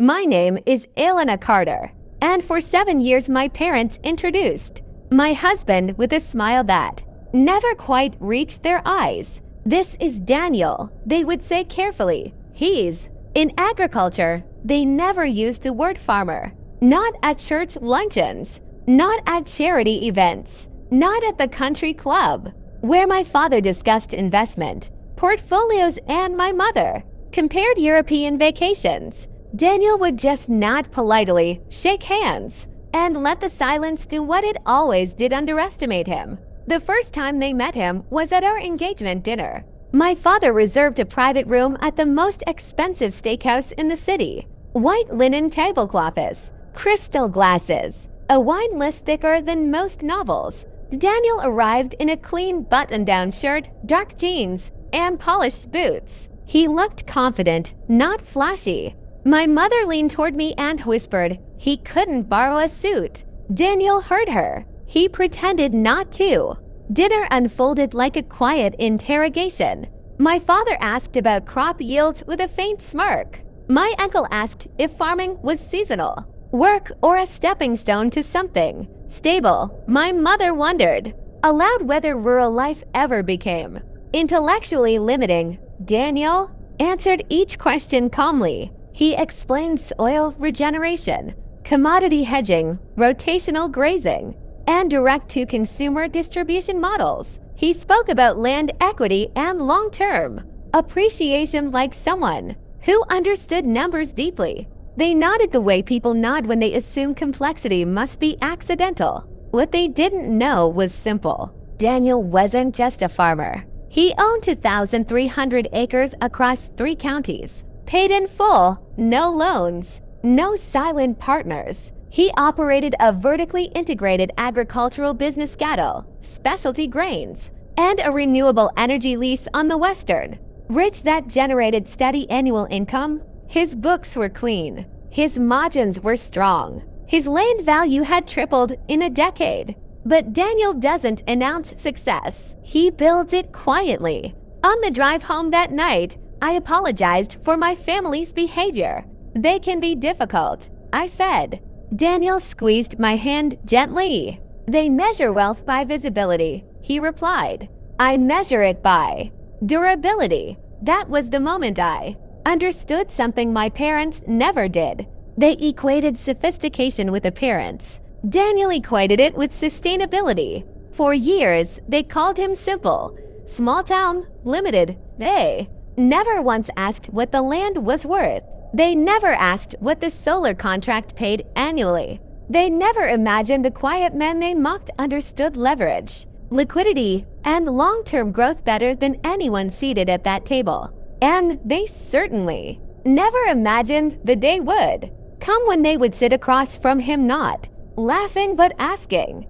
My name is Elena Carter, and for 7 years my parents introduced my husband with a smile that never quite reached their eyes. This is Daniel, they would say carefully. He's in agriculture. They never used the word farmer. Not at church luncheons, not at charity events, not at the country club, where my father discussed investment, portfolios, and my mother compared European vacations. Daniel would just nod politely, shake hands, and let the silence do what it always did: underestimate him. The first time they met him was at our engagement dinner. My father reserved a private room at the most expensive steakhouse in the city. White linen tablecloths, crystal glasses, a wine list thicker than most novels. Daniel arrived in a clean button-down shirt, dark jeans, and polished boots. He looked confident, not flashy. My mother leaned toward me and whispered he couldn't borrow a suit. Daniel heard her. He pretended not to. Dinner unfolded like a quiet interrogation. My father asked about crop yields with a faint smirk. My uncle asked if farming was seasonal, work, or a stepping stone to something stable. My mother wondered aloud whether rural life ever became intellectually limiting. Daniel answered each question calmly. He explained soil regeneration, commodity hedging, rotational grazing, and direct-to-consumer distribution models. He spoke about land equity and long-term appreciation like someone who understood numbers deeply. They nodded the way people nod when they assume complexity must be accidental. What they didn't know was simple. Daniel wasn't just a farmer. He owned 2,300 acres across 3 counties. Paid in full, no loans, no silent partners. He operated a vertically integrated agricultural business: cattle, specialty grains, and a renewable energy lease on the western ridge that generated steady annual income. His books were clean. His margins were strong. His land value had tripled in a decade. But Daniel doesn't announce success. He builds it quietly. On the drive home that night, I apologized for my family's behavior. They can be difficult, I said. Daniel squeezed my hand gently. They measure wealth by visibility, he replied. I measure it by durability. That was the moment I understood something my parents never did. They equated sophistication with appearance. Daniel equated it with sustainability. For years, they called him simple, small town, limited. They never once asked what the land was worth. They never asked what the solar contract paid annually. They never imagined the quiet men they mocked understood leverage, liquidity, and long-term growth better than anyone seated at that table. And they certainly never imagined the day would come when they would sit across from him, not laughing but asking.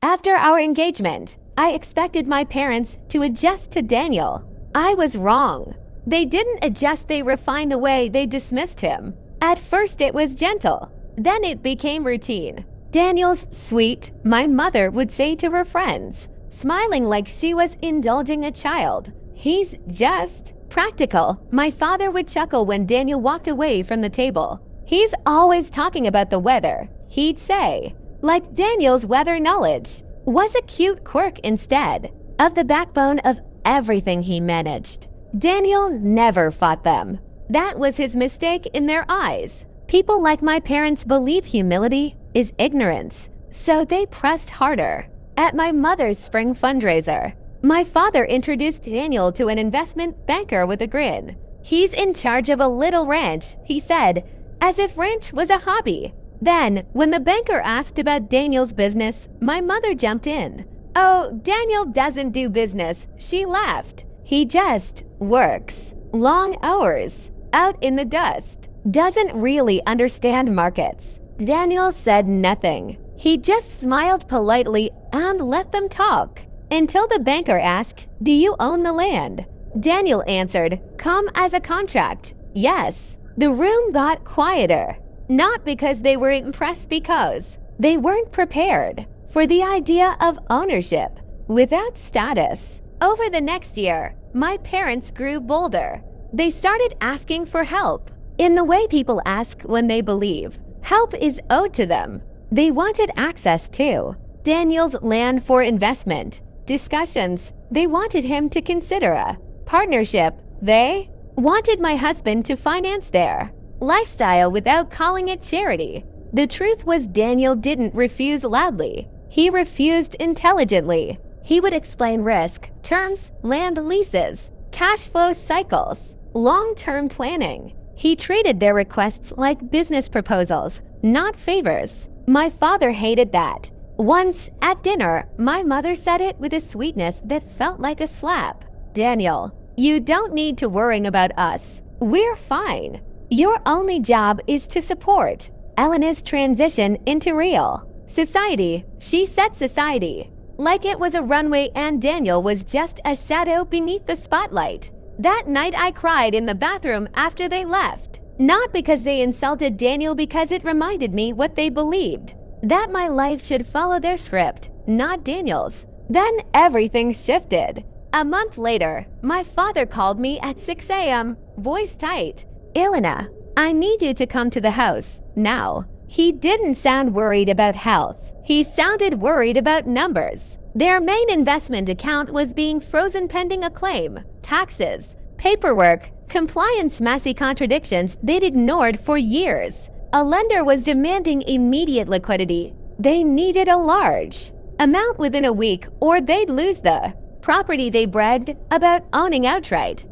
After our engagement, I expected my parents to adjust to Daniel. I was wrong. They didn't adjust, they refined the way they dismissed him. At first it was gentle, then it became routine. Daniel's sweet, my mother would say to her friends, smiling like she was indulging a child. He's just practical, my father would chuckle when Daniel walked away from the table. He's always talking about the weather, he'd say, like Daniel's weather knowledge was a cute quirk instead of the backbone of everything he managed. Daniel never fought them. That was his mistake in their eyes. People like my parents believe humility is ignorance, so they pressed harder. At my mother's spring fundraiser, my father introduced Daniel to an investment banker with a grin. He's in charge of a little ranch, he said, as if ranch was a hobby. Then, when the banker asked about Daniel's business, my mother jumped in. Oh, Daniel doesn't do business, she laughed. He just works long hours out in the dust. Doesn't really understand markets. Daniel said nothing. He just smiled politely and let them talk until the banker asked, do you own the land? Daniel answered, come as a contract. Yes. The room got quieter. Not because they were impressed, because they weren't prepared for the idea of ownership without status. Over the next year, my parents grew bolder. They started asking for help. In the way people ask when they believe, help is owed to them. They wanted access too. Daniel's land for investment. Discussions. They wanted him to consider a partnership. They wanted my husband to finance their lifestyle without calling it charity. The truth was Daniel didn't refuse loudly. He refused intelligently. He would explain risk, terms, land leases, cash flow cycles, long-term planning. He treated their requests like business proposals, not favors. My father hated that. Once, at dinner, my mother said it with a sweetness that felt like a slap. Daniel, you don't need to worry about us. We're fine. Your only job is to support Elena's transition into real society. She said society, like it was a runway and Daniel was just a shadow beneath the spotlight. That night I cried in the bathroom after they left. Not because they insulted Daniel, because it reminded me what they believed. That my life should follow their script, not Daniel's. Then everything shifted. A month later, my father called me at 6 a.m., voice tight. Elena, I need you to come to the house, now. He didn't sound worried about health. He sounded worried about numbers. Their main investment account was being frozen pending a claim, taxes, paperwork, compliance, messy contradictions they'd ignored for years. A lender was demanding immediate liquidity. They needed a large amount within a week or they'd lose the property they bragged about owning outright.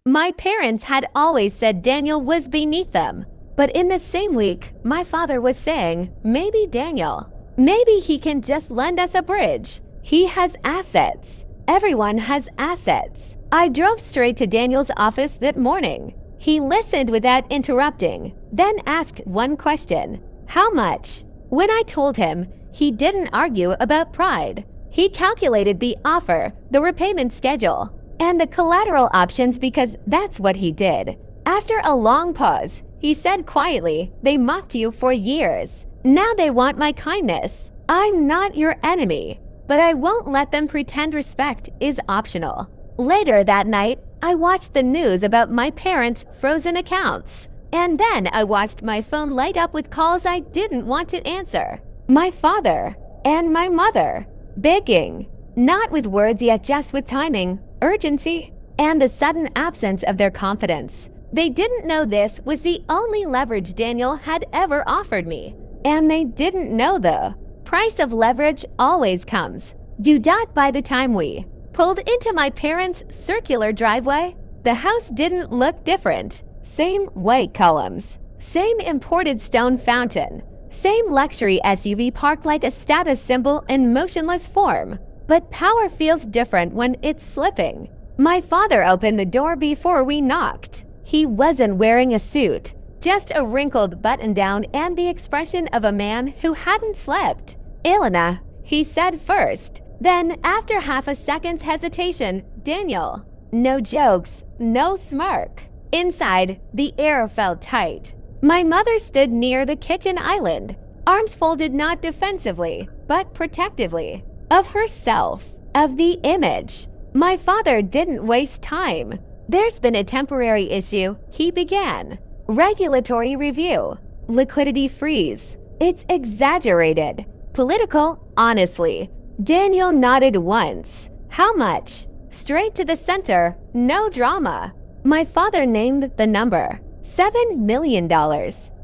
My parents had always said Daniel was beneath them. But in the same week, my father was saying, maybe Daniel, maybe he can just lend us a bridge. He has assets. Everyone has assets. I drove straight to Daniel's office that morning. He listened without interrupting, then asked one question. How much? When I told him, he didn't argue about pride. He calculated the offer, the repayment schedule, and the collateral options because that's what he did. After a long pause, he said quietly, they mocked you for years. Now they want my kindness. I'm not your enemy, but I won't let them pretend respect is optional. Later that night, I watched the news about my parents' frozen accounts. And then I watched my phone light up with calls I didn't want to answer. My father and my mother, begging, not with words yet just with timing, urgency, and the sudden absence of their confidence. They didn't know this was the only leverage Daniel had ever offered me. And they didn't know the price of leverage always comes due. By the time we pulled into my parents' circular driveway, the house didn't look different. Same white columns, same imported stone fountain, same luxury SUV parked like a status symbol in motionless form. But power feels different when it's slipping. My father opened the door before we knocked. He wasn't wearing a suit, just a wrinkled button-down and the expression of a man who hadn't slept. Elena, he said first. Then, after half a second's hesitation, Daniel. No jokes, no smirk. Inside, the air felt tight. My mother stood near the kitchen island, arms folded not defensively, but protectively. Of herself, of the image. My father didn't waste time. There's been a temporary issue, he began. Regulatory review. Liquidity freeze. It's exaggerated. Political, honestly. Daniel nodded once. How much? Straight to the center, no drama. My father named the number. $7 million.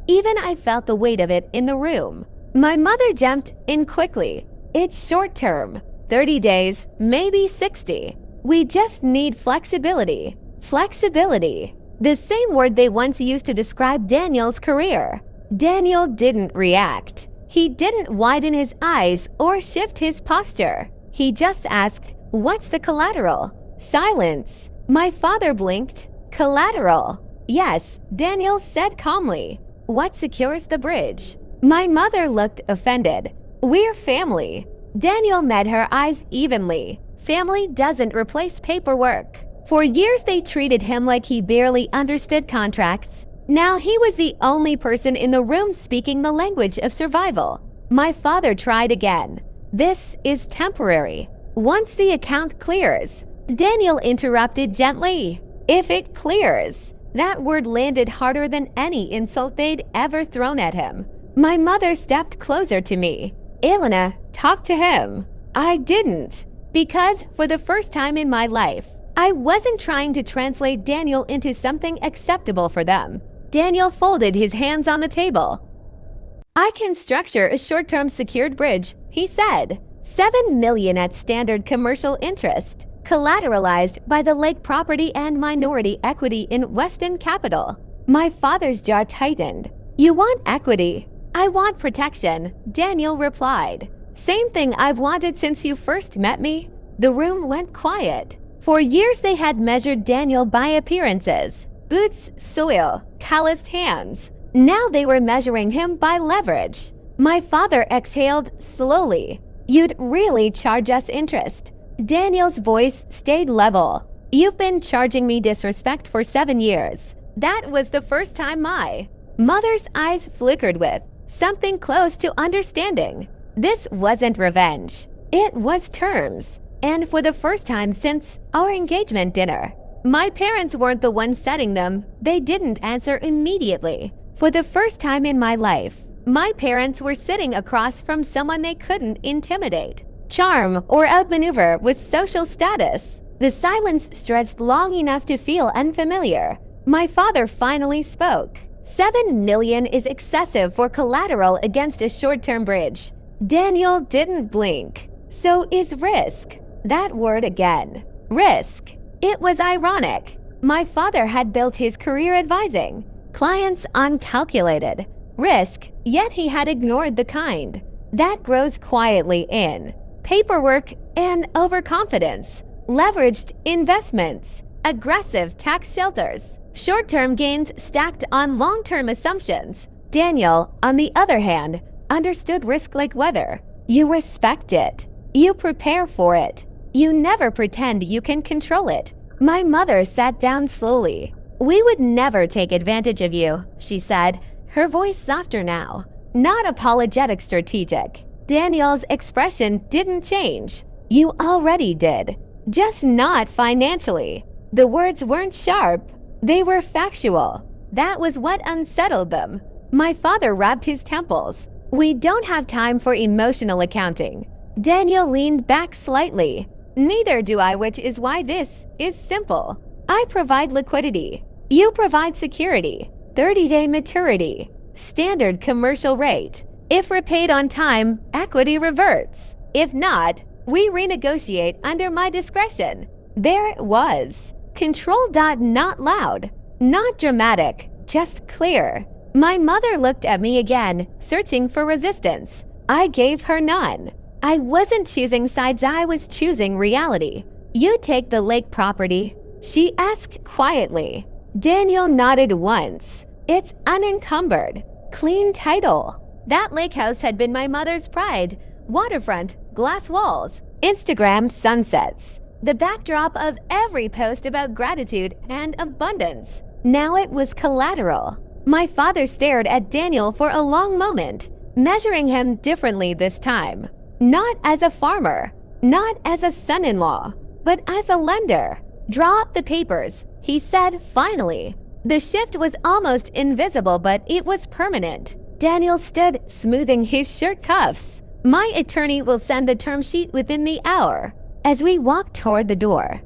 Even I felt the weight of it in the room. My mother jumped in quickly. It's short term. 30 days, maybe 60. We just need flexibility. Flexibility. The same word they once used to describe Daniel's career. Daniel didn't react. He didn't widen his eyes or shift his posture. He just asked, what's the collateral? Silence. My father blinked. Collateral. Yes, Daniel said calmly. What secures the bridge? My mother looked offended. We're family. Daniel met her eyes evenly. Family doesn't replace paperwork. For years they treated him like he barely understood contracts. Now he was the only person in the room speaking the language of survival. My father tried again. This is temporary. Once the account clears. Daniel interrupted gently. If it clears. That word landed harder than any insult they'd ever thrown at him. My mother stepped closer to me. Elena, talk to him. I didn't. Because for the first time in my life, I wasn't trying to translate Daniel into something acceptable for them. Daniel folded his hands on the table. I can structure a short-term secured bridge, he said. $7 million at standard commercial interest, collateralized by the lake property and minority equity in Weston Capital. My father's jaw tightened. You want equity? I want protection, Daniel replied. Same thing I've wanted since you first met me. The room went quiet. For years they had measured Daniel by appearances. Boots, soil, calloused hands. Now they were measuring him by leverage. My father exhaled slowly. You'd really charge us interest. Daniel's voice stayed level. You've been charging me disrespect for 7 years. That was the first time my mother's eyes flickered with something close to understanding. This wasn't revenge. It was terms. And for the first time since our engagement dinner, my parents weren't the ones setting them. They didn't answer immediately. For the first time in my life, my parents were sitting across from someone they couldn't intimidate, charm, or outmaneuver with social status. The silence stretched long enough to feel unfamiliar. My father finally spoke. $7 million is excessive for collateral against a short-term bridge. Daniel didn't blink. So is risk. That word again. Risk. It was ironic. My father had built his career advising clients on calculated risk, yet he had ignored the kind that grows quietly in paperwork and overconfidence, leveraged investments, aggressive tax shelters, short-term gains stacked on long-term assumptions. Daniel, on the other hand, understood risk like weather. You respect it. You prepare for it. You never pretend you can control it. My mother sat down slowly. We would never take advantage of you, she said, her voice softer now. Not apologetic, strategic. Daniel's expression didn't change. You already did. Just not financially. The words weren't sharp. They were factual. That was what unsettled them. My father rubbed his temples. We don't have time for emotional accounting. Daniel leaned back slightly. Neither do I, which is why this is simple. I provide liquidity. You provide security. 30-day maturity. Standard commercial rate. If repaid on time, equity reverts. If not, we renegotiate under my discretion. There it was. Control. Not loud. Not dramatic. Just clear. My mother looked at me again, searching for resistance. I gave her none. I wasn't choosing sides, I was choosing reality. You take the lake property? She asked quietly. Daniel nodded once. It's unencumbered. Clean title. That lake house had been my mother's pride. Waterfront, glass walls, Instagram sunsets. The backdrop of every post about gratitude and abundance. Now it was collateral. My father stared at Daniel for a long moment, measuring him differently this time. Not as a farmer, not as a son-in-law, but as a lender. Draw up the papers, he said finally. The shift was almost invisible, but it was permanent. Daniel stood, smoothing his shirt cuffs. My attorney will send the term sheet within the hour. As we walked toward the door,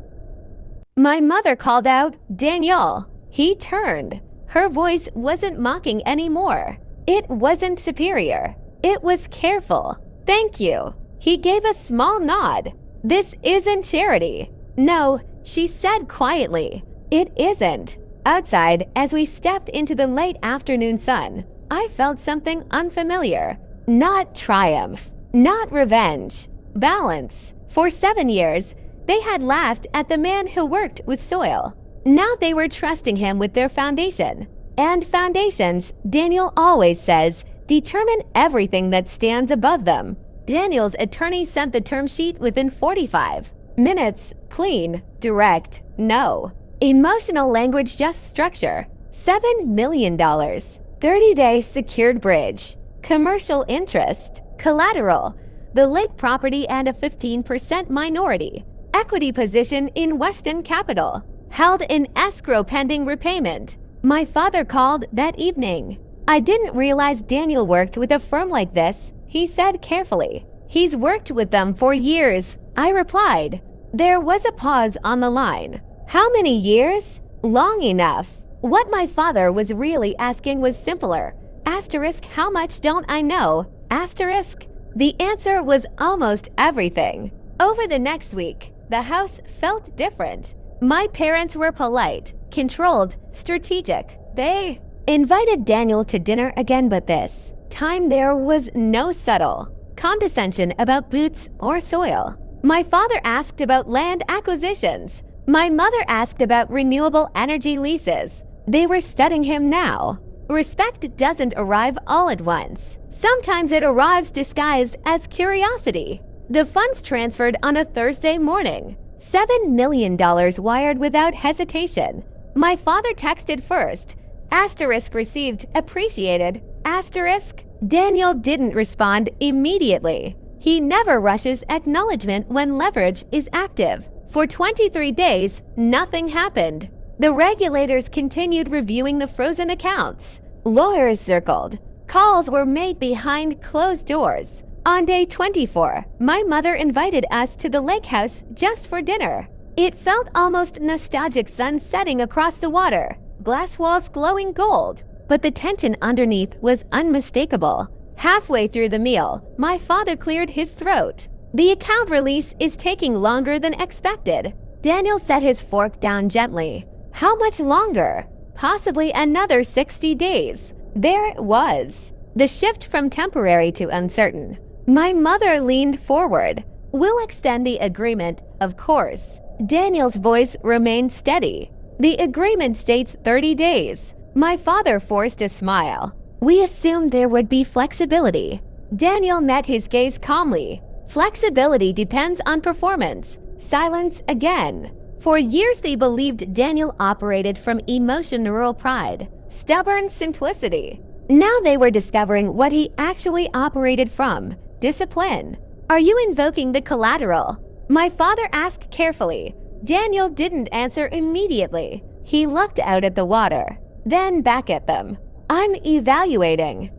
my mother called out, Daniel. He turned. Her voice wasn't mocking anymore. It wasn't superior. It was careful. Thank you. He gave a small nod. This isn't charity. No, she said quietly. It isn't. Outside, as we stepped into the late afternoon sun, I felt something unfamiliar. Not triumph. Not revenge. Balance. For 7 years, they had laughed at the man who worked with soil. Now they were trusting him with their foundation. And foundations, Daniel always says, determine everything that stands above them. Daniel's attorney sent the term sheet within 45 minutes. Clean, direct, no emotional language, just structure. $7 million. 30-day secured bridge. Commercial interest. Collateral. The lake property and a 15% minority equity position in Weston Capital. held in escrow pending repayment. My father called that evening. I didn't realize Daniel worked with a firm like this, he said carefully. He's worked with them for years, I replied. There was a pause on the line. How many years? Long enough. What my father was really asking was simpler. Asterisk, how much don't I know? Asterisk. The answer was almost everything. Over the next week, the house felt different. My parents were polite, controlled, strategic. They invited Daniel to dinner again, but this time there was no subtle condescension about boots or soil. My father asked about land acquisitions. My mother asked about renewable energy leases. They were studying him now. Respect doesn't arrive all at once. Sometimes it arrives disguised as curiosity. The funds transferred on a Thursday morning. $7 million wired without hesitation. My father texted first. Asterisk received, appreciated. Asterisk. Daniel didn't respond immediately. He never rushes acknowledgement when leverage is active. For 23 days, nothing happened. The regulators continued reviewing the frozen accounts. Lawyers circled. Calls were made behind closed doors. On day 24, my mother invited us to the lake house just for dinner. It felt almost nostalgic, sun setting across the water, glass walls glowing gold, but the tension underneath was unmistakable. Halfway through the meal, my father cleared his throat. The account release is taking longer than expected. Daniel set his fork down gently. How much longer? Possibly another 60 days. There it was. The shift from temporary to uncertain. My mother leaned forward. We'll extend the agreement, of course. Daniel's voice remained steady. The agreement states 30 days. My father forced a smile. We assumed there would be flexibility. Daniel met his gaze calmly. Flexibility depends on performance. Silence again. For years they believed Daniel operated from emotional pride, stubborn simplicity. Now they were discovering what he actually operated from, discipline. Are you invoking the collateral? My father asked carefully. Daniel didn't answer immediately. He looked out at the water, then back at them. I'm evaluating.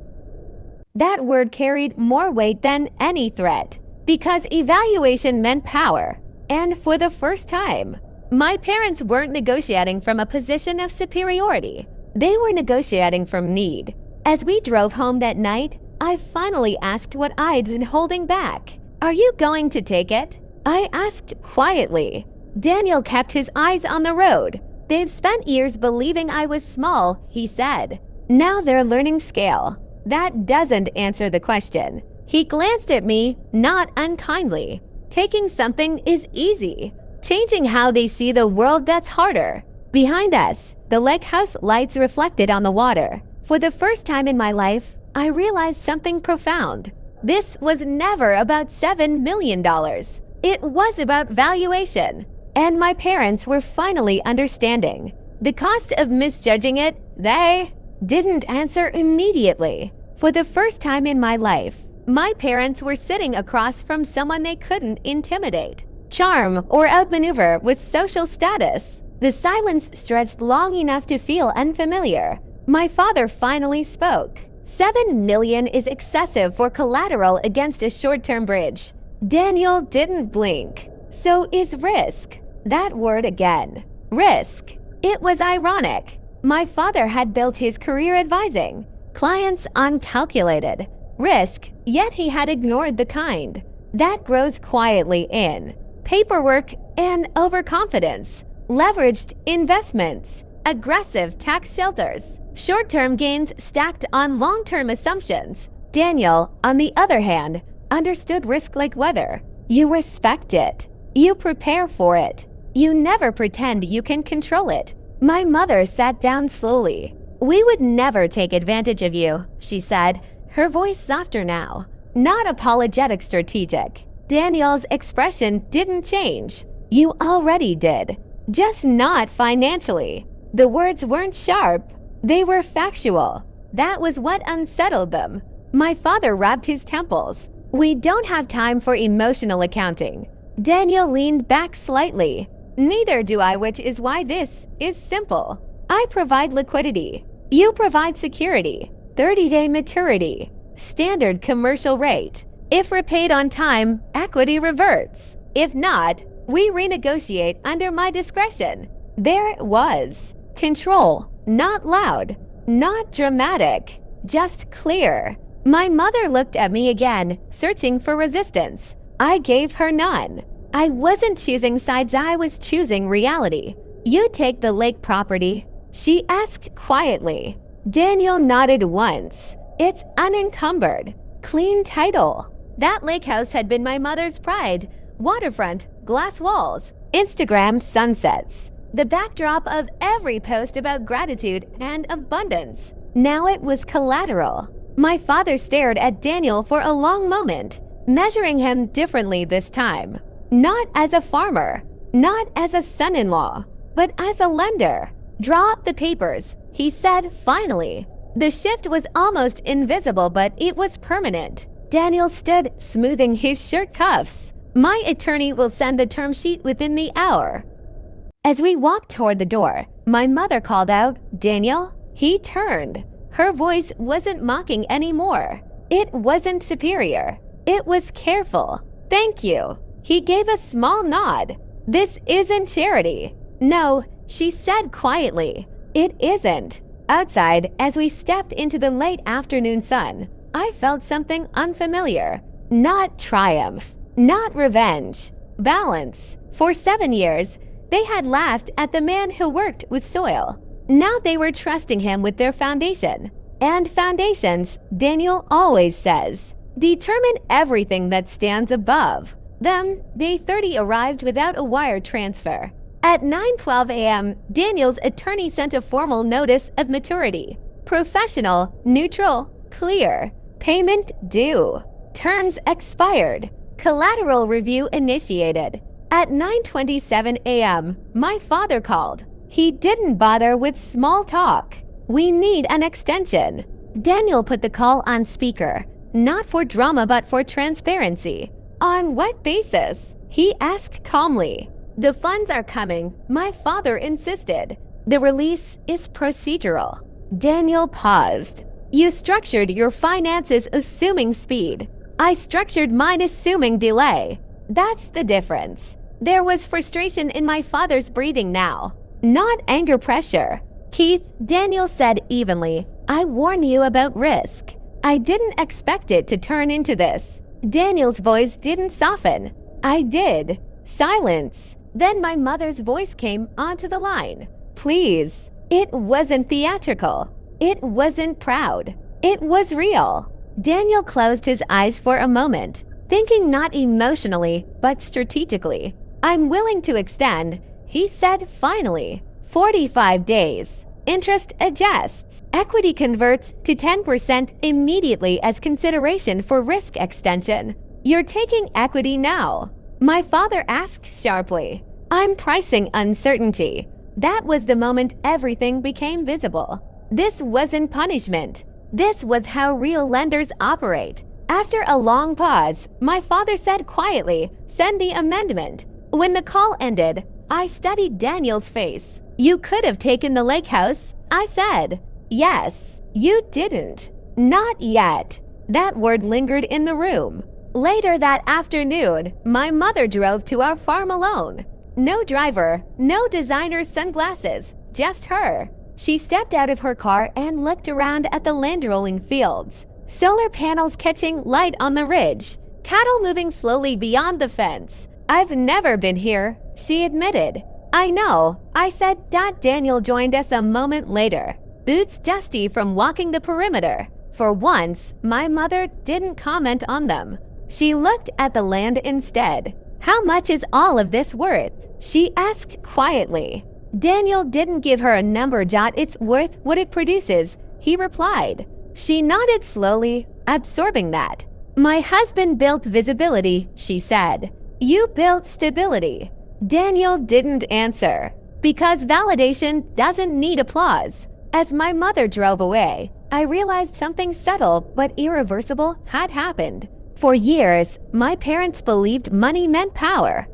That word carried more weight than any threat, because evaluation meant power. And for the first time, my parents weren't negotiating from a position of superiority. They were negotiating from need. As we drove home that night, I finally asked what I'd been holding back. Are you going to take it? I asked quietly. Daniel kept his eyes on the road. They've spent years believing I was small, he said. Now they're learning scale. That doesn't answer the question. He glanced at me, not unkindly. Taking something is easy. Changing how they see the world, that's harder. Behind us, the lake house lights reflected on the water. For the first time in my life, I realized something profound. This was never about $7 million. It was about valuation. And my parents were finally understanding. The cost of misjudging it, they didn't answer immediately. For the first time in my life, my parents were sitting across from someone they couldn't intimidate, charm, or outmaneuver with social status. The silence stretched long enough to feel unfamiliar. My father finally spoke. $7 million is excessive for collateral against a short-term bridge. Daniel didn't blink. So is risk. That word again. Risk. It was ironic. My father had built his career advising. Clients uncalculated. Risk, yet he had ignored the kind that grows quietly in paperwork and overconfidence, leveraged investments, aggressive tax shelters, short-term gains stacked on long-term assumptions. Daniel, on the other hand, understood risk like weather. You respect it. You prepare for it. You never pretend you can control it. My mother sat down slowly. We would never take advantage of you, she said, her voice softer now. Not apologetic, strategic. Daniel's expression didn't change. You already did. Just not financially. The words weren't sharp. They were factual. That was what unsettled them. My father rubbed his temples. We don't have time for emotional accounting. Daniel leaned back slightly. Neither do I, which is why this is simple. I provide liquidity. You provide security. 30-day maturity. Standard commercial rate. If repaid on time, equity reverts. If not, we renegotiate under my discretion. There it was. Control, not loud, not dramatic, just clear. My mother looked at me again, searching for resistance. I gave her none. I wasn't choosing sides, I was choosing reality. You take the lake property, she asked quietly. Daniel nodded once. It's unencumbered. Clean title. That lake house had been my mother's pride. Waterfront, glass walls, Instagram sunsets. The backdrop of every post about gratitude and abundance. Now it was collateral. My father stared at Daniel for a long moment, measuring him differently this time. Not as a farmer, not as a son-in-law, but as a lender. Draw up the papers, he said finally. The shift was almost invisible, but it was permanent. Daniel stood, smoothing his shirt cuffs. My attorney will send the term sheet within the hour. As we walked toward the door, my mother called out, Daniel? He turned. Her voice wasn't mocking anymore. It wasn't superior. It was careful. Thank you. He gave a small nod. This isn't charity. No, she said quietly. It isn't. Outside, as we stepped into the late afternoon sun, I felt something unfamiliar. Not triumph. Not revenge. Balance. For 7 years, they had laughed at the man who worked with soil. Now they were trusting him with their foundation. And foundations, Daniel always says, determine everything that stands above them. Day 30 arrived without a wire transfer. At 9:12 a.m., Daniel's attorney sent a formal notice of maturity. Professional, neutral, clear. Payment due. Terms expired. Collateral review initiated. At 9:27 a.m., my father called. He didn't bother with small talk. We need an extension. Daniel put the call on speaker, not for drama but for transparency. On what basis? He asked calmly. The funds are coming, my father insisted. The release is procedural. Daniel paused. You structured your finances assuming speed. I structured mine assuming delay. That's the difference. There was frustration in my father's breathing now. Not anger, pressure. Keith, Daniel said evenly, I warn you about risk. I didn't expect it to turn into this. Daniel's voice didn't soften. I did. Silence. Then my mother's voice came onto the line. Please. It wasn't theatrical. It wasn't proud. It was real. Daniel closed his eyes for a moment, thinking not emotionally, but strategically. I'm willing to extend, he said finally. 45 days. Interest adjusts. Equity converts to 10% immediately as consideration for risk extension. You're taking equity now. My father asked sharply. I'm pricing uncertainty. That was the moment everything became visible. This wasn't punishment. This was how real lenders operate. After a long pause, my father said quietly, send the amendment. When the call ended, I studied Daniel's face. You could have taken the lake house, I said. Yes, you didn't. Not yet. That word lingered in the room. Later that afternoon, my mother drove to our farm alone. No driver, no designer sunglasses, just her. She stepped out of her car and looked around at the land-rolling fields. Solar panels catching light on the ridge. Cattle moving slowly beyond the fence. I've never been here, she admitted. I know, I said. Daniel joined us a moment later, boots dusty from walking the perimeter. For once, my mother didn't comment on them. She looked at the land instead. How much is all of this worth? She asked quietly. Daniel didn't give her a number. It's worth what it produces, he replied. She nodded slowly, absorbing that. My husband built visibility, she said. You built stability. Daniel didn't answer, because validation doesn't need applause. As my mother drove away, I realized something subtle but irreversible had happened. For years, my parents believed money meant power.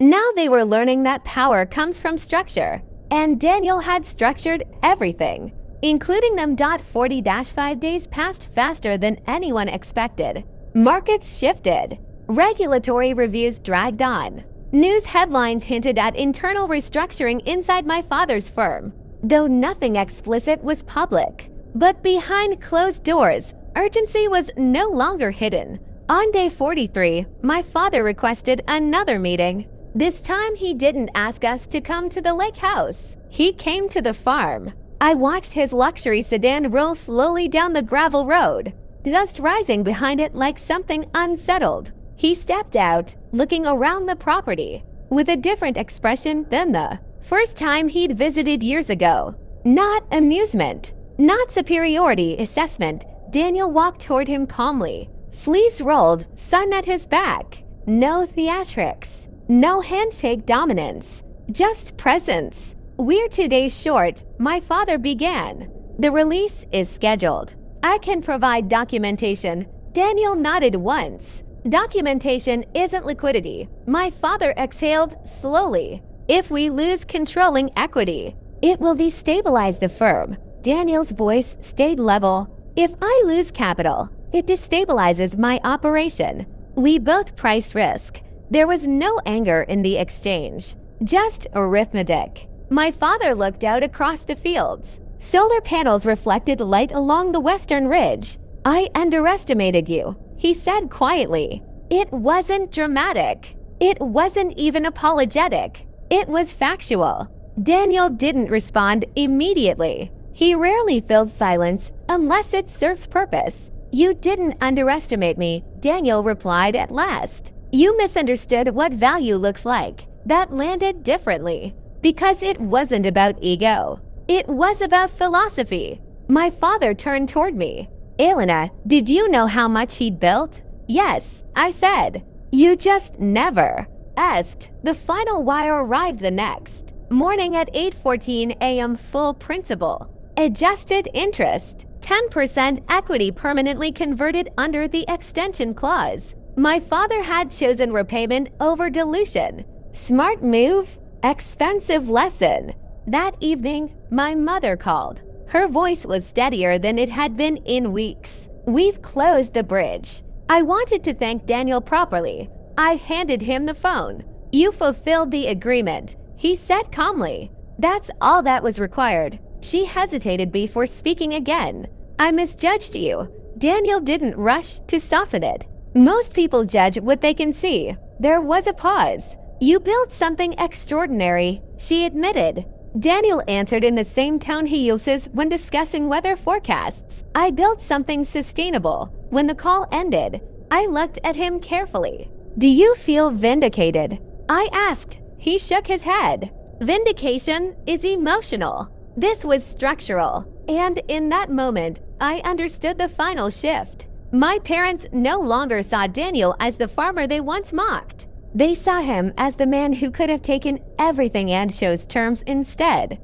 Now they were learning that power comes from structure, and Daniel had structured everything, including them. 40-5 days passed faster than anyone expected. Markets shifted. Regulatory reviews dragged on. News headlines hinted at internal restructuring inside my father's firm, though nothing explicit was public. But behind closed doors, urgency was no longer hidden. On day 43, my father requested another meeting. This time he didn't ask us to come to the lake house. He came to the farm. I watched his luxury sedan roll slowly down the gravel road, dust rising behind it like something unsettled. He stepped out, looking around the property, with a different expression than the first time he'd visited years ago. Not amusement, not superiority assessment. Daniel walked toward him calmly, sleeves rolled, sun at his back. No theatrics. No handshake dominance, just presence. We're 2 days short, my father began. The release is scheduled. I can provide documentation. Daniel nodded once. Documentation isn't liquidity. My father exhaled slowly. If we lose controlling equity, it will destabilize the firm. Daniel's voice stayed level. If I lose capital, it destabilizes my operation. We both price risk. There was no anger in the exchange, just arithmetic. My father looked out across the fields. Solar panels reflected light along the western ridge. I underestimated you, he said quietly. It wasn't dramatic. It wasn't even apologetic. It was factual. Daniel didn't respond immediately. He rarely fills silence unless it serves purpose. You didn't underestimate me, Daniel replied at last. You misunderstood what value looks like. That landed differently. Because it wasn't about ego. It was about philosophy. My father turned toward me. Elena, did you know how much he'd built? Yes, I said. You just never asked. The final wire arrived the next morning at 8:14 a.m. Full principal. Adjusted interest. 10% equity permanently converted under the extension clause. My father had chosen repayment over dilution. Smart move, expensive lesson. That evening, my mother called. Her voice was steadier than it had been in weeks. We've closed the bridge. I wanted to thank Daniel properly. I handed him the phone. You fulfilled the agreement, he said calmly. That's all that was required. She hesitated before speaking again. I misjudged you. Daniel didn't rush to soften it. Most people judge what they can see. There was a pause. You built something extraordinary, she admitted. Daniel answered in the same tone he uses when discussing weather forecasts. I built something sustainable. When the call ended, I looked at him carefully. Do you feel vindicated? I asked. He shook his head. Vindication is emotional. This was structural. And in that moment, I understood the final shift. My parents no longer saw Daniel as the farmer they once mocked. They saw him as the man who could have taken everything and chose terms instead.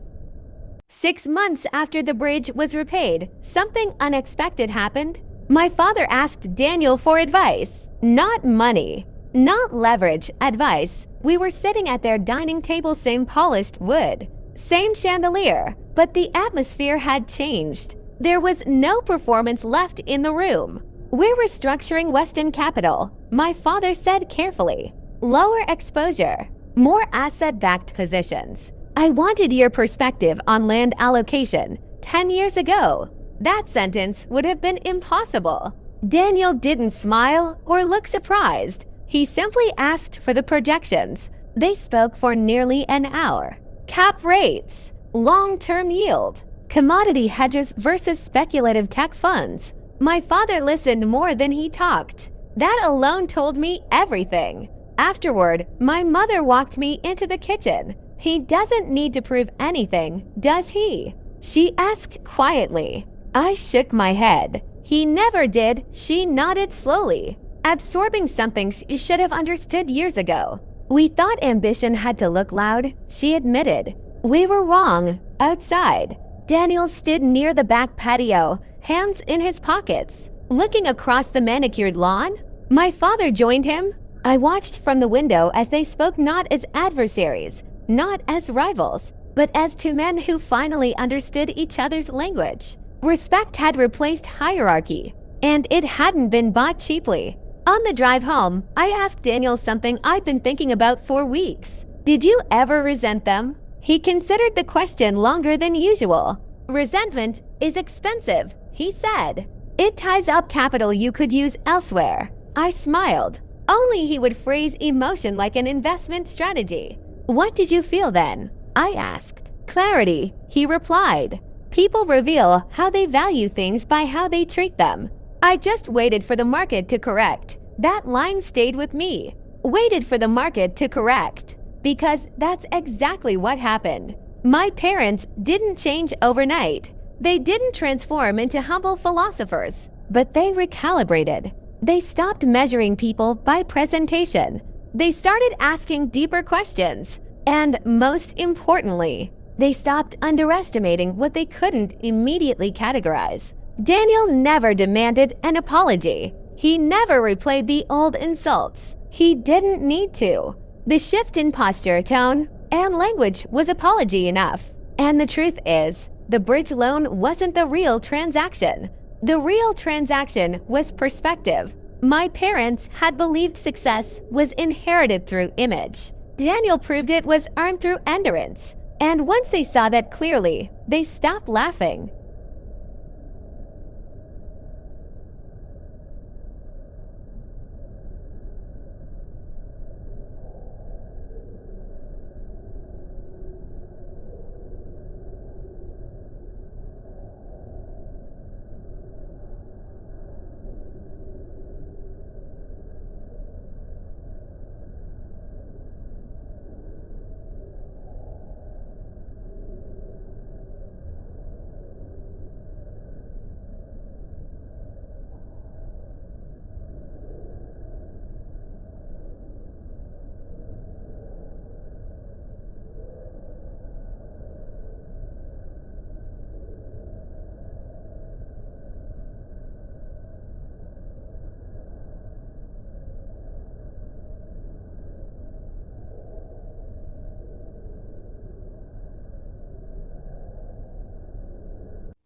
6 months after the bridge was repaid, something unexpected happened. My father asked Daniel for advice. Not money, not leverage, advice. We were sitting at their dining table, same polished wood, same chandelier, but the atmosphere had changed. There was no performance left in the room. We're restructuring Weston Capital, my father said carefully. Lower exposure, more asset-backed positions. I wanted your perspective on land allocation 10 years ago. That sentence would have been impossible. Daniel didn't smile or look surprised. He simply asked for the projections. They spoke for nearly an hour. Cap rates, long-term yield, commodity hedges versus speculative tech funds. My father listened more than he talked. That alone told me everything. Afterward, my mother walked me into the kitchen. He doesn't need to prove anything, does he? She asked quietly. I shook my head. He never did. She nodded slowly, absorbing something she should have understood years ago. We thought ambition had to look loud, she admitted. We were wrong. Outside, Daniel stood near the back patio, hands in his pockets, looking across the manicured lawn. My father joined him. I watched from the window as they spoke not as adversaries, not as rivals, but as two men who finally understood each other's language. Respect had replaced hierarchy, and it hadn't been bought cheaply. On the drive home, I asked Daniel something I'd been thinking about for weeks. Did you ever resent them? He considered the question longer than usual. Resentment is expensive, he said. It ties up capital you could use elsewhere. I smiled. Only he would phrase emotion like an investment strategy. What did you feel then? I asked. Clarity, he replied. People reveal how they value things by how they treat them. I just waited for the market to correct. That line stayed with me. Waited for the market to correct. Because that's exactly what happened. My parents didn't change overnight. They didn't transform into humble philosophers, but they recalibrated. They stopped measuring people by presentation. They started asking deeper questions. And most importantly, they stopped underestimating what they couldn't immediately categorize. Daniel never demanded an apology. He never replayed the old insults. He didn't need to. The shift in posture, tone, and language was apology enough. And the truth is, the bridge loan wasn't the real transaction. The real transaction was perspective. My parents had believed success was inherited through image. Daniel proved it was earned through endurance. And once they saw that clearly, they stopped laughing.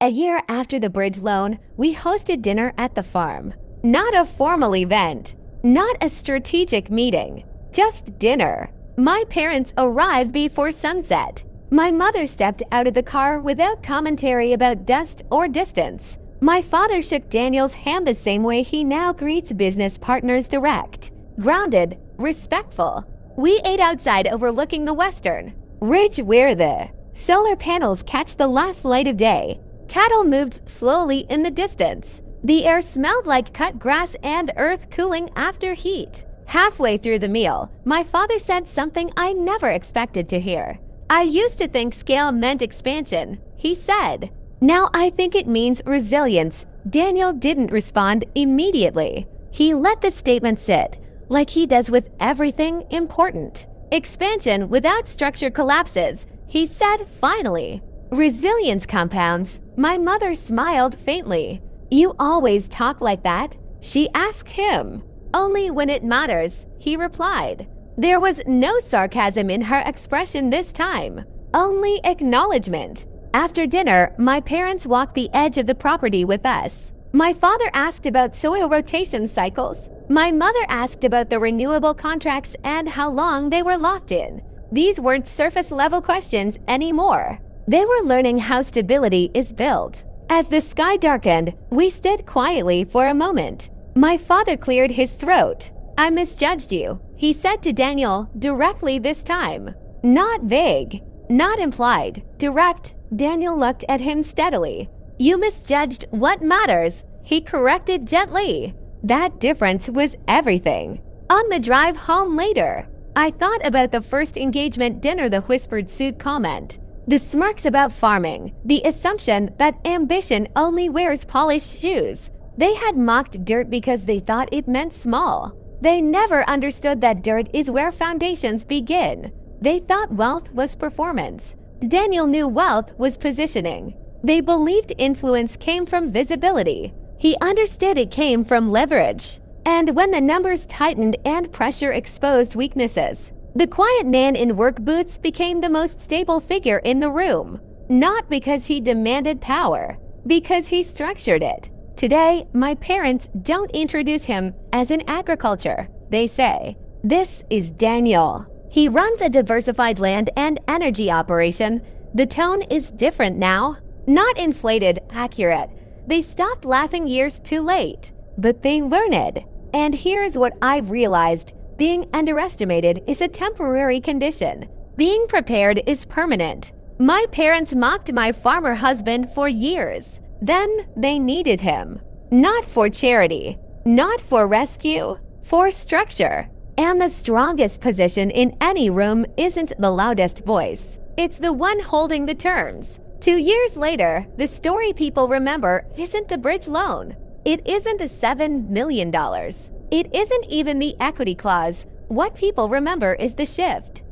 A year after the bridge loan, we hosted dinner at the farm. Not a formal event, not a strategic meeting, just dinner. My parents arrived before sunset. My mother stepped out of the car without commentary about dust or distance. My father shook Daniel's hand the same way he now greets business partners direct. Grounded, respectful. We ate outside overlooking the western ridge where the solar panels catch the last light of day. Cattle moved slowly in the distance. The air smelled like cut grass and earth cooling after heat. Halfway through the meal, my father said something I never expected to hear. I used to think scale meant expansion, he said. Now I think it means resilience. Daniel didn't respond immediately. He let the statement sit, like he does with everything important. Expansion without structure collapses, he said finally. Resilience compounds. My mother smiled faintly. You always talk like that? She asked him. Only when it matters, he replied. There was no sarcasm in her expression this time, only acknowledgement. After dinner, my parents walked the edge of the property with us. My father asked about soil rotation cycles. My mother asked about the renewable contracts and how long they were locked in. These weren't surface-level questions anymore. They were learning how stability is built. As the sky darkened, we stood quietly for a moment. My father cleared his throat. I misjudged you, he said to Daniel directly this time. Not vague, not implied, direct. Daniel looked at him steadily. You misjudged what matters, he corrected gently. That difference was everything. On the drive home later, I thought about the first engagement dinner, the whispered suit comment. The smirks about farming, the assumption that ambition only wears polished shoes. They had mocked dirt because they thought it meant small. They never understood that dirt is where foundations begin. They thought wealth was performance. Daniel knew wealth was positioning. They believed influence came from visibility. He understood it came from leverage. And when the numbers tightened and pressure exposed weaknesses, the quiet man in work boots became the most stable figure in the room. Not because he demanded power, because he structured it. Today, my parents don't introduce him as in agriculture. They say, "This is Daniel. He runs a diversified land and energy operation. The tone is different now." Not inflated, accurate. They stopped laughing years too late, but they learned. And here's what I've realized. Being underestimated is a temporary condition. Being prepared is permanent. My parents mocked my farmer husband for years. Then they needed him. Not for charity, not for rescue, for structure. And the strongest position in any room isn't the loudest voice. It's the one holding the terms. 2 years later, the story people remember isn't the bridge loan. It isn't the $7 million. It isn't even the equity clause. What people remember is the shift.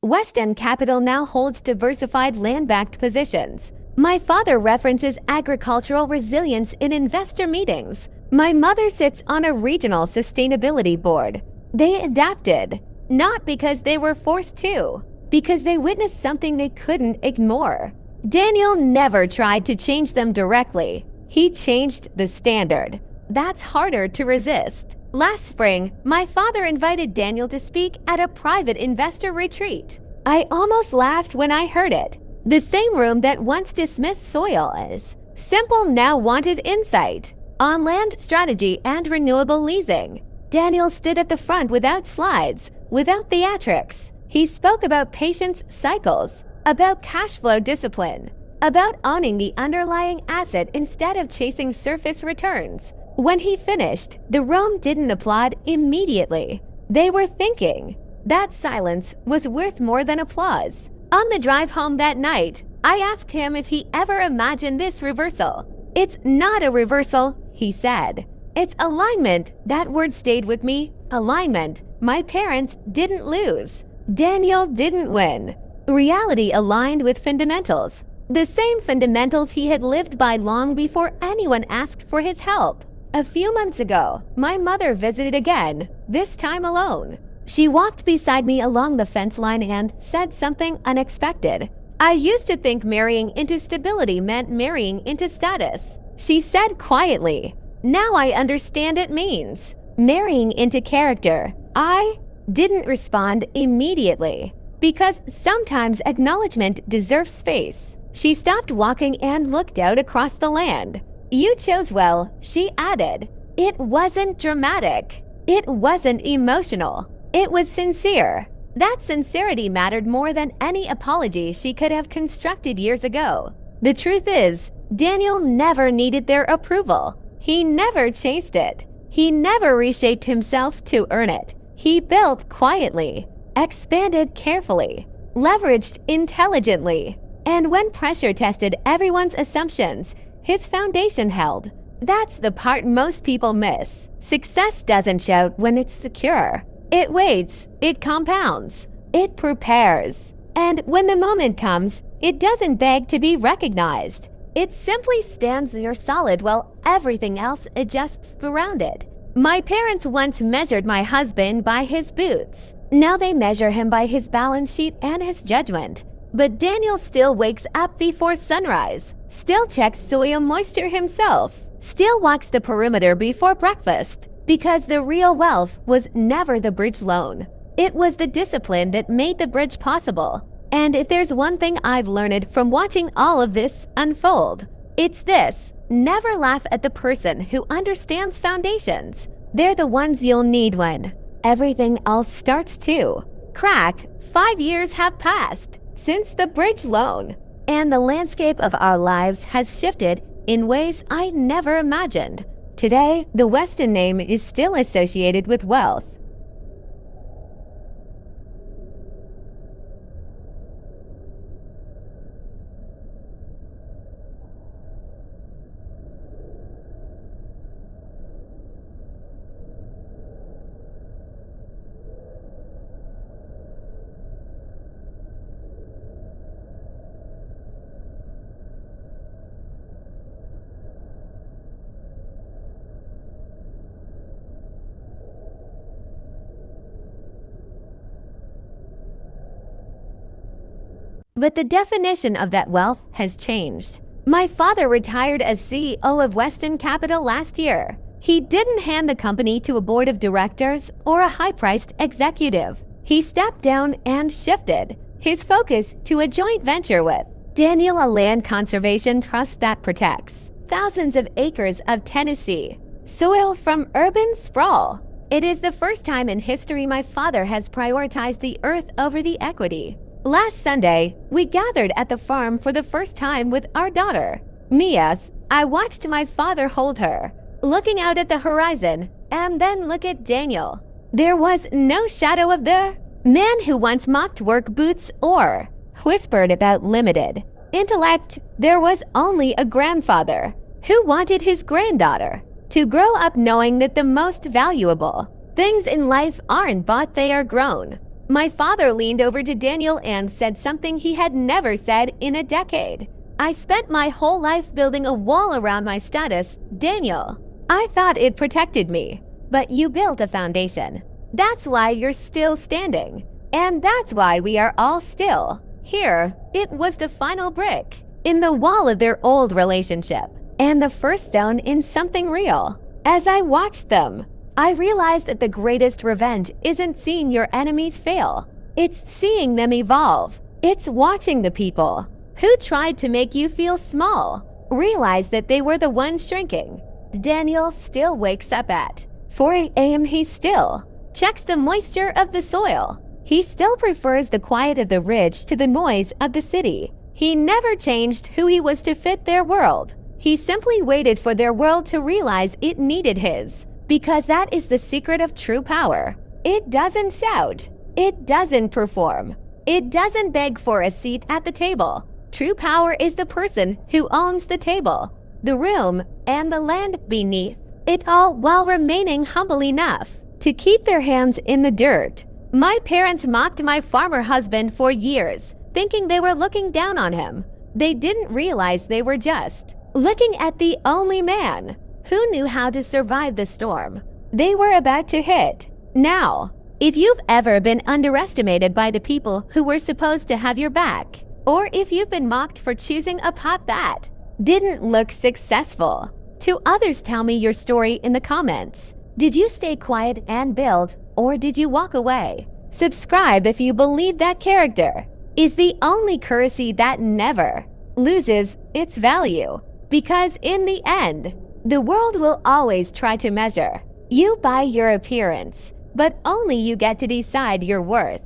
Weston Capital now holds diversified land-backed positions. My father references agricultural resilience in investor meetings. My mother sits on a regional sustainability board. They adapted, not because they were forced to, because they witnessed something they couldn't ignore. Daniel never tried to change them directly. He changed the standard. That's harder to resist. Last spring, my father invited Daniel to speak at a private investor retreat. I almost laughed when I heard it. The same room that once dismissed soil as simple now wanted insight on land strategy and renewable leasing. Daniel stood at the front without slides, without theatrics. He spoke about patience cycles, about cash flow discipline, about owning the underlying asset instead of chasing surface returns. When he finished, the room didn't applaud immediately. They were thinking. That silence was worth more than applause. On the drive home that night, I asked him if he ever imagined this reversal. "It's not a reversal," he said. "It's alignment." That word stayed with me. Alignment. My parents didn't lose. Daniel didn't win. Reality aligned with fundamentals. The same fundamentals he had lived by long before anyone asked for his help. A few months ago, my mother visited again, this time alone. She walked beside me along the fence line and said something unexpected. "I used to think marrying into stability meant marrying into status," she said quietly. "Now I understand it means marrying into character." I didn't respond immediately, because sometimes acknowledgement deserves space. She stopped walking and looked out across the land. "You chose well," she added. It wasn't dramatic. It wasn't emotional. It was sincere. That sincerity mattered more than any apology she could have constructed years ago. The truth is, Daniel never needed their approval. He never chased it. He never reshaped himself to earn it. He built quietly, expanded carefully, leveraged intelligently. And when pressure tested everyone's assumptions, his foundation held. That's the part most people miss. Success doesn't shout when it's secure. It waits, it compounds, it prepares. And when the moment comes, it doesn't beg to be recognized. It simply stands there solid while everything else adjusts around it. My parents once measured my husband by his boots. Now they measure him by his balance sheet and his judgment. But Daniel still wakes up before sunrise, still checks soil moisture himself, still walks the perimeter before breakfast. Because the real wealth was never the bridge loan. It was the discipline that made the bridge possible. And if there's one thing I've learned from watching all of this unfold, it's this: never laugh at the person who understands foundations. They're the ones you'll need when everything else starts to crack. 5 years have passed since the bridge loan. and the landscape of our lives has shifted in ways I never imagined. Today, the Weston name is still associated with wealth. But the definition of that wealth has changed. My father retired as CEO of Weston Capital last year. He didn't hand the company to a board of directors or a high-priced executive. He stepped down and shifted his focus to a joint venture with Daniel, a land conservation trust that protects thousands of acres of Tennessee soil from urban sprawl. It is the first time in history my father has prioritized the earth over the equity. Last Sunday, we gathered at the farm for the first time with our daughter, Mia. I watched my father hold her, looking out at the horizon, and then look at Daniel. There was no shadow of the man who once mocked work boots or whispered about limited intellect. There was only a grandfather who wanted his granddaughter to grow up knowing that the most valuable things in life aren't bought, they are grown. My father leaned over to Daniel and said something he had never said in a decade. I spent my whole life building a wall around my status, Daniel. I thought it protected me, but you built a foundation. That's why you're still standing. And that's why we are all still here. It was the final brick in the wall of their old relationship, and the first stone in something real. As I watched them, I realized that the greatest revenge isn't seeing your enemies fail. It's seeing them evolve. It's watching the people who tried to make you feel small realize that they were the ones shrinking. Daniel still wakes up at 4 a.m. He still checks the moisture of the soil. He still prefers the quiet of the ridge to the noise of the city. He never changed who he was to fit their world. He simply waited for their world to realize it needed his. Because that is the secret of true power. It doesn't shout. It doesn't perform. It doesn't beg for a seat at the table. True power is the person who owns the table, the room, and the land beneath it all, while remaining humble enough to keep their hands in the dirt. My parents mocked my farmer husband for years, thinking they were looking down on him. They didn't realize they were just looking at the only man who knew how to survive the storm they were about to hit. Now, if you've ever been underestimated by the people who were supposed to have your back, or if you've been mocked for choosing a path that didn't look successful, to others, tell me your story in the comments. Did you stay quiet and build, or did you walk away? Subscribe if you believe that character is the only currency that never loses its value, because in the end, the world will always try to measure you by your appearance, but only you get to decide your worth.